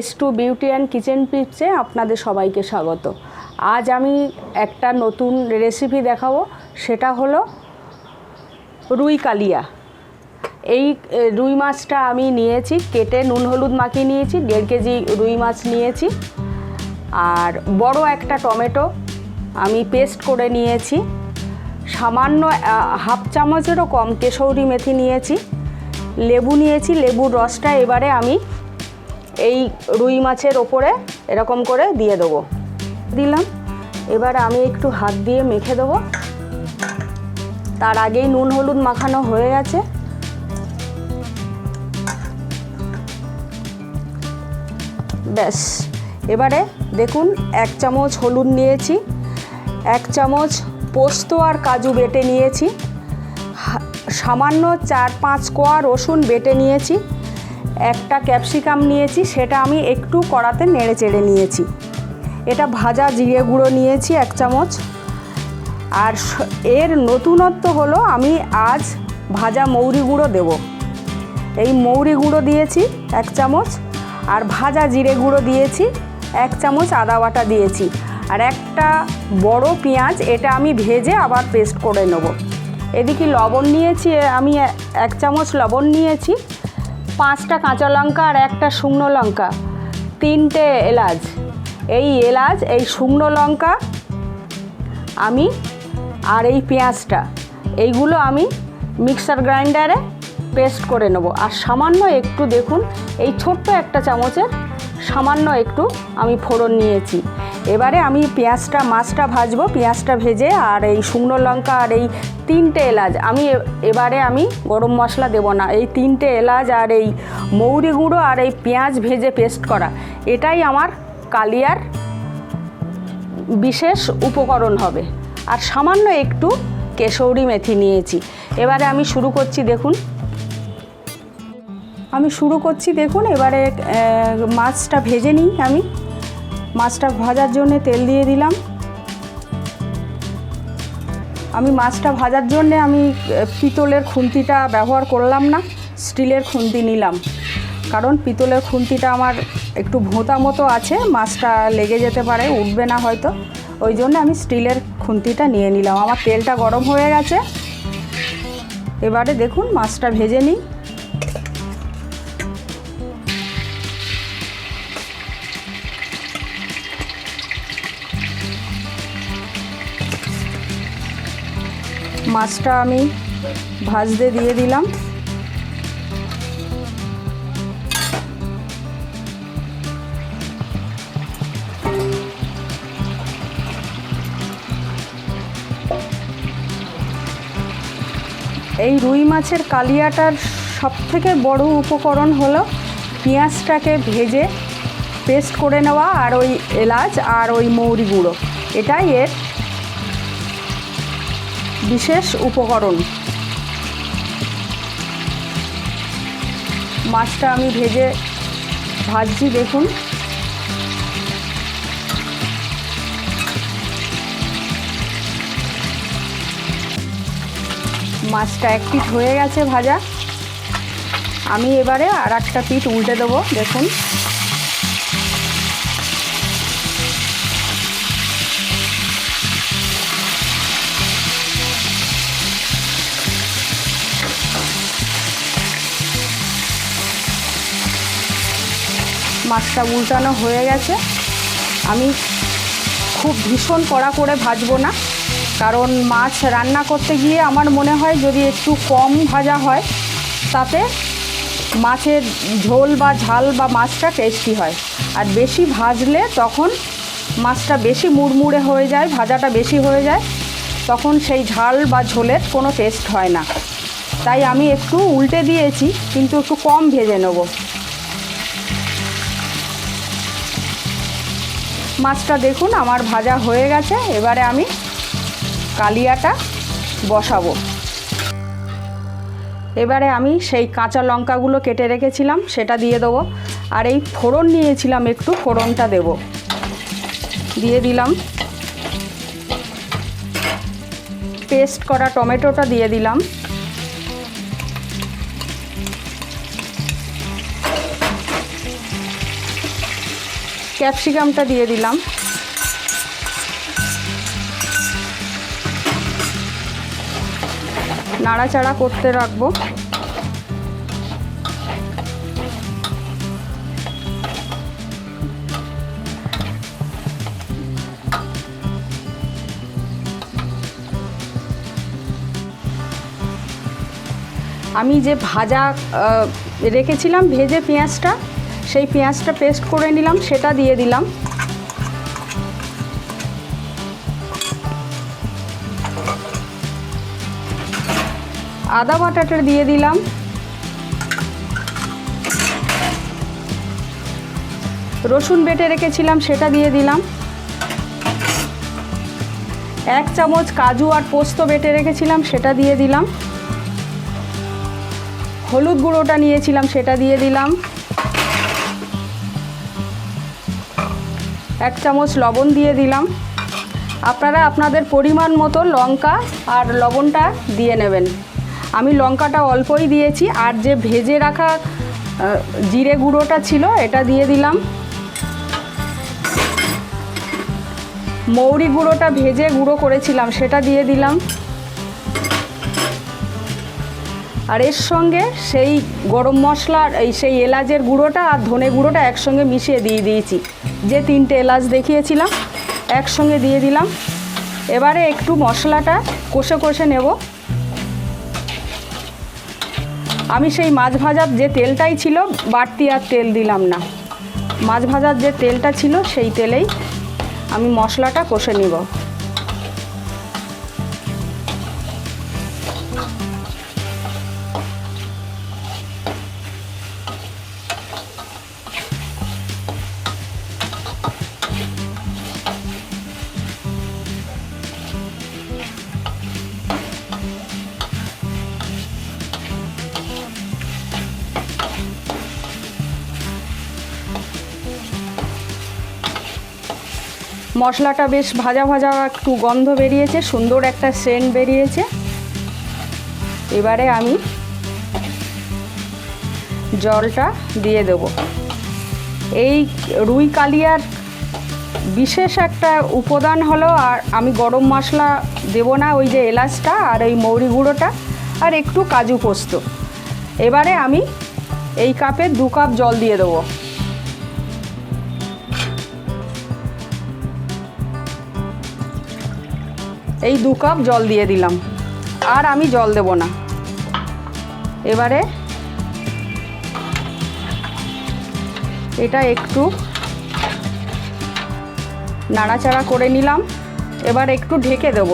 S2 beauty and kitchen টিপসে আপনাদের সবাইকে স্বাগত। আজ আমি একটা নতুন রেসিপি দেখাবো, সেটা হলো রুই কালিয়া। এই রুই মাছটা আমি নিয়েছি, কেটে নুন হলুদ মাখিয়ে নিয়েছি। 1.5 কেজি রুই মাছ নিয়েছি। আর বড় একটা টমেটো আমি পেস্ট করে নিয়েছি। সামান্য হাফ চামচেরও কম কেশৌরি মেথি নিয়েছি। লেবু নিয়েছি, লেবুর রসটা এবারে আমি এই রুই মাছের ওপরে এরকম করে দিয়ে দেবো। দিলাম, এবারে আমি একটু হাত দিয়ে মেখে দেবো। তার আগেই নুন হলুদ মাখানো হয়ে গেছে। ব্যাস, এবারে দেখুন 1 চামচ হলুদ নিয়েছি, 1 চামচ পোস্ত আর কাজু বেটে নিয়েছি, সামান্য 4-5 কোয়া রসুন বেটে নিয়েছি, একটা ক্যাপসিকাম নিয়েছি, সেটা আমি একটু কড়াতে নেড়ে চেড়ে নিয়েছি। এটা ভাজা জিরে গুঁড়ো নিয়েছি 1 চামচ। আর এর নতুনত্ব হলো আমি আজ ভাজা মৌরি গুঁড়ো দেব। এই মৌরি গুঁড়ো দিয়েছি 1 চামচ, আর ভাজা জিরে গুঁড়ো দিয়েছি 1 চামচ, আদা বাটা দিয়েছি। আর একটা বড় পেঁয়াজ, এটা আমি ভেজে আবার পেস্ট করে নেব। এদিকে লবণ নিয়েছি আমি 1 চামচ লবণ নিয়েছি, 5টা কাঁচা লঙ্কা আর একটা শুকনো লঙ্কা, 3টে এলাচ। এই এলাচ, এই শুকনো লঙ্কা আমি আর এই পেঁয়াজটা, এইগুলো আমি মিক্সার গ্রাইন্ডারে পেস্ট করে নেব। আর সামান্য একটু দেখুন, এই ছোট্ট একটা চামচের সামান্য একটু আমি ফোড়ন নিয়েছি। এবারে আমি মাছটা ভাজবো। পেঁয়াজটা ভেজে আর এই শুকনো লঙ্কা আর এই 3টে এলাচ, এবারে আমি গরম মশলা দেব না। এই 3টে এলাচ আর এই মৌরি গুঁড়ো আর এই পেঁয়াজ ভেজে পেস্ট করা, এটাই আমার কালিয়ার বিশেষ উপকরণ হবে। আর সামান্য একটু কেশৌরি মেথি নিয়েছি। এবারে আমি শুরু করছি, দেখুন। এবারে মাছটা ভেজে নিই। আমি মাছটা ভাজার জন্য তেল দিয়ে দিলাম। আমি মাছটা ভাজার জন্যে আমি পিতলের খুন্তিটা ব্যবহার করলাম না, স্টিলের খুন্তি নিলাম। কারণ পিতলের খুন্তিটা আমার একটু ভোঁতা মতো আছে, মাছটা লেগে যেতে পারে, উঠবে না হয়তো, ওই জন্য আমি স্টিলের খুন্তিটা নিয়ে নিলাম। আমার তেলটা গরম হয়ে গেছে। এবারে দেখুন মাছটা ভেজে নিই। মাছটা আমি ভাজতে দিয়ে দিলাম। এই রুই মাছের কালিয়াটার সবথেকে বড় উপকরণ হলো পেঁয়াজটাকে ভেজে পেস্ট করে নেওয়া, আর ওই এলাচ আর ওই মৌরি গুঁড়ো, এটাই এর বিশেষ উপকরণ। মাছটা আমি ভাজছি, দেখুন। মাছটা 1 পিঠ হয়ে গেছে ভাজা। আমি এবারে আর একটা পিঠ উল্টে দেবো, দেখুন। মাছটা উল্টানো হয়ে গেছে। আমি খুব ভীষণ কড়া করে ভাজবো না, কারণ মাছ রান্না করতে গিয়ে আমার মনে হয় যদি একটু কম ভাজা হয়, তাতে মাছের ঝোল বা ঝাল বা মাছটা টেস্টি হয়। আর বেশি ভাজলে তখন মাছটা বেশি মুড়মুড়ে হয়ে যায়, ভাজাটা বেশি হয়ে যায়, তখন সেই ঝাল বা ঝোলের কোনো টেস্ট হয় না। তাই আমি একটু উল্টে দিয়েছি, কিন্তু একটু কম ভেজে নেব। মাছটা দেখুন আমার ভাজা হয়ে গেছে। এবারে আমি কালিয়াটা বসাবো। এবারে আমি সেই কাঁচা লঙ্কাগুলো কেটে রেখেছিলাম, সেটা দিয়ে দেবো। আর এই ফোড়ন নিয়েছিলাম, একটু ফোড়নটা দেব। দিয়ে দিলাম। পেস্ট করা টমেটোটা দিয়ে দিলাম। ক্যাপসিকামটা দিয়ে দিলাম। নাড়াচাড়া করতে রাখবো। আমি যে ভাজা রেখেছিলাম ভেজে পেঁয়াজটা, সেই পেঁয়াজটা পেস্ট করে নিলাম, সেটা দিয়ে দিলাম। আদা বাটাটা দিয়ে দিলাম। রসুন বেটে রেখেছিলাম সেটা দিয়ে দিলাম। 1 চামচ কাজু আর পোস্ত বেটে রেখেছিলাম সেটা দিয়ে দিলাম। হলুদ গুঁড়োটা নিয়েছিলাম সেটা দিয়ে দিলাম। 1 চামচ লবণ দিয়ে দিলাম। আপনারা আপনাদের পরিমাণ মতো লঙ্কা আর লবণটা দিয়ে নেবেন। আমি লঙ্কাটা অল্পই দিয়েছি। আর যে ভেজে রাখা জিরে গুঁড়োটা ছিল এটা দিয়ে দিলাম। মৌরি গুঁড়োটা ভেজে গুঁড়ো করেছিলাম সেটা দিয়ে দিলাম। আর এর সঙ্গে সেই গরম মশলার সেই এলাচের গুঁড়োটা আর ধনে গুঁড়োটা একসঙ্গে মিশিয়ে দিয়ে দিয়েছি। যে 3টে এলাচ দেখিয়েছিলাম একসঙ্গে দিয়ে দিলাম। এবারে একটু মশলাটা কষে কষে নেব। আমি সেই মাছ ভাজার যে তেলটাই ছিল, বাড়তি আর তেল দিলাম না। মাছ ভাজার যে তেলটা ছিল সেই তেলেই আমি মশলাটা কষে নিব। মশলাটা বেশ ভাজা ভাজা একটু গন্ধ বেরিয়েছে, সুন্দর একটা সেন্ট বেরিয়েছে। এবারে আমি জলটা দিয়ে দেব। এই রুই কালিয়ার বিশেষ একটা উপাদান হলো, আর আমি গরম মশলা দেব না, ওই যে এলাচটা আর ওই মৌরি গুঁড়োটা আর একটু কাজু পোস্ত। এবারে আমি এই কাপে 2 কাপ জল দিয়ে দেবো। এই 2 কাপ জল দিয়ে দিলাম। আর আমি জল দেব না। এবারে এটা একটু নাড়াচাড়া করে নিলাম। এবার একটু ঢেকে দেব।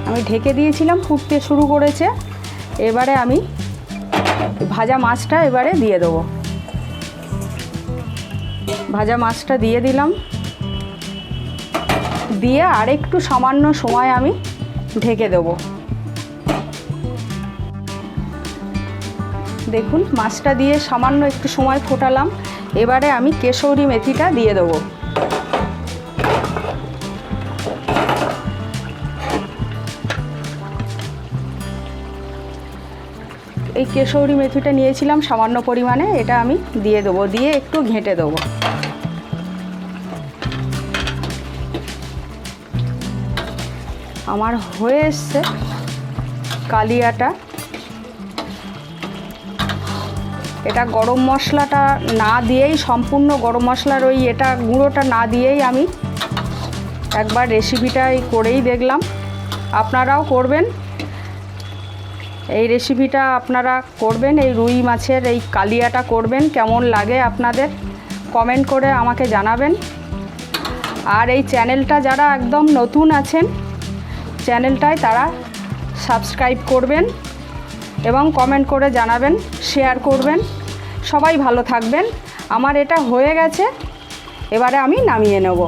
আমি ঢেকে দিয়েছিলাম, ফুটতে শুরু করেছে। এবারে আমি ভাজা মাছটা এবারে দিয়ে দেবো। ভাজা মাছটা দিয়ে দিলাম। দিয়ে আরেকটু সামান্য সময় আমি ঢেকে দেব। দেখুন মাছটা দিয়ে সামান্য একটু সময় ফোটালাম। এবারে আমি কেশরি মেথিটা দিয়ে দেব। এই কেশরি মেথিটা নিয়েছিলাম সামান্য পরিমাণে, এটা আমি দিয়ে দেবো। দিয়ে একটু ঘেঁটে দেবো। আমার হয়ে এসছে কালিয়াটা। এটা গরম মশলাটা না দিয়েই, সম্পূর্ণ গরম মশলার ওই এটা গুঁড়োটা না দিয়েই আমি একবার রেসিপিটা করেই দেখলাম। আপনারাও করবেন এই রেসিপিটা, আপনারা করবেন এই রুই মাছের এই কালিয়াটা করবেন। কেমন লাগে আপনাদের কমেন্ট করে আমাকে জানাবেন। আর এই চ্যানেলটা যারা একদম নতুন আছেন, চ্যানেলটায় তারা সাবস্ক্রাইব করবেন এবং কমেন্ট করে জানাবেন, শেয়ার করবেন। সবাই ভালো থাকবেন। আমার এটা হয়ে গেছে, এবারে আমি নামিয়ে নেব।